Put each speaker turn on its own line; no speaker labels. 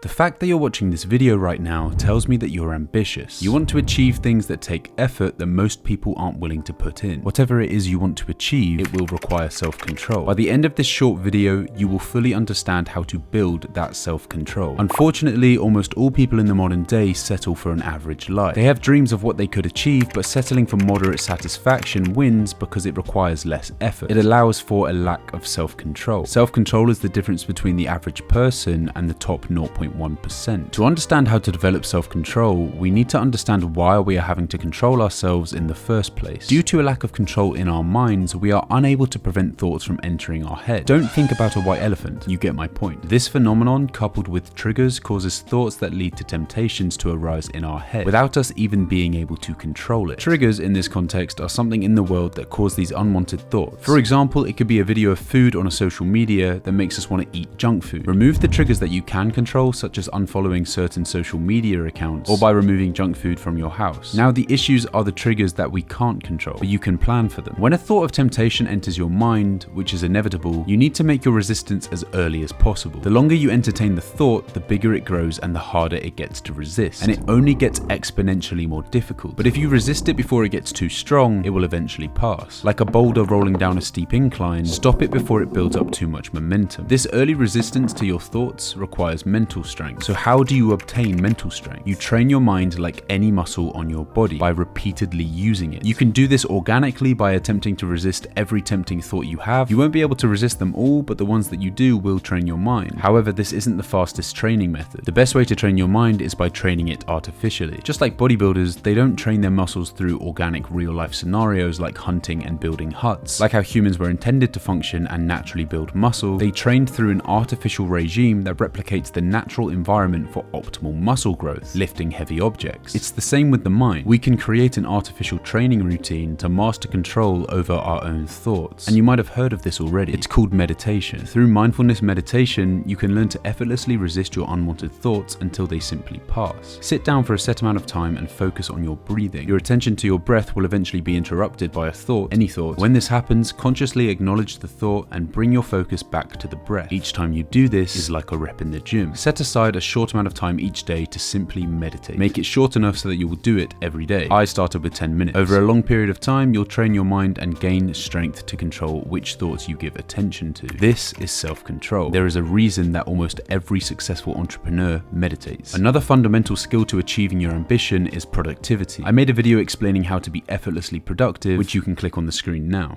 The fact that you're watching this video right now tells me that you're ambitious. You want to achieve things that take effort that most people aren't willing to put in. Whatever it is you want to achieve, it will require self-control. By the end of this short video, you will fully understand how to build that self-control. Unfortunately, almost all people in the modern day settle for an average life. They have dreams of what they could achieve, but settling for moderate satisfaction wins because it requires less effort. It allows for a lack of self-control. Self-control is the difference between the average person and the top 0.1%. To understand how to develop self-control, we need to understand why we are having to control ourselves in the first place. Due to a lack of control in our minds, we are unable to prevent thoughts from entering our head. Don't think about a white elephant, you get my point. This phenomenon, coupled with triggers, causes thoughts that lead to temptations to arise in our head, without us even being able to control it. Triggers in this context are something in the world that cause these unwanted thoughts. For example, it could be a video of food on a social media that makes us want to eat junk food. Remove the triggers that you can control, such as unfollowing certain social media accounts or by removing junk food from your house. Now the issues are the triggers that we can't control, but you can plan for them. When a thought of temptation enters your mind, which is inevitable, you need to make your resistance as early as possible. The longer you entertain the thought, the bigger it grows and the harder it gets to resist. And it only gets exponentially more difficult. But if you resist it before it gets too strong, it will eventually pass. Like a boulder rolling down a steep incline, stop it before it builds up too much momentum. This early resistance to your thoughts requires mental strength. So how do you obtain mental strength? You train your mind like any muscle on your body by repeatedly using it. You can do this organically by attempting to resist every tempting thought you have. You won't be able to resist them all, but the ones that you do will train your mind. However, this isn't the fastest training method. The best way to train your mind is by training it artificially. Just like bodybuilders, they don't train their muscles through organic real-life scenarios like hunting and building huts. Like how humans were intended to function and naturally build muscle, they trained through an artificial regime that replicates the natural environment for optimal muscle growth, lifting heavy objects. It's the same with the mind. We can create an artificial training routine to master control over our own thoughts. And you might have heard of this already. It's called meditation. Through mindfulness meditation, you can learn to effortlessly resist your unwanted thoughts until they simply pass. Sit down for a set amount of time and focus on your breathing. Your attention to your breath will eventually be interrupted by a thought, any thought. When this happens, consciously acknowledge the thought and bring your focus back to the breath. Each time you do this is like a rep in the gym. Set aside a short amount of time each day to simply meditate. Make it short enough so that you will do it every day. I started with 10 minutes. Over a long period of time, you'll train your mind and gain strength to control which thoughts you give attention to. This is self-control. There is a reason that almost every successful entrepreneur meditates. Another fundamental skill to achieving your ambition is productivity. I made a video explaining how to be effortlessly productive, which you can click on the screen now.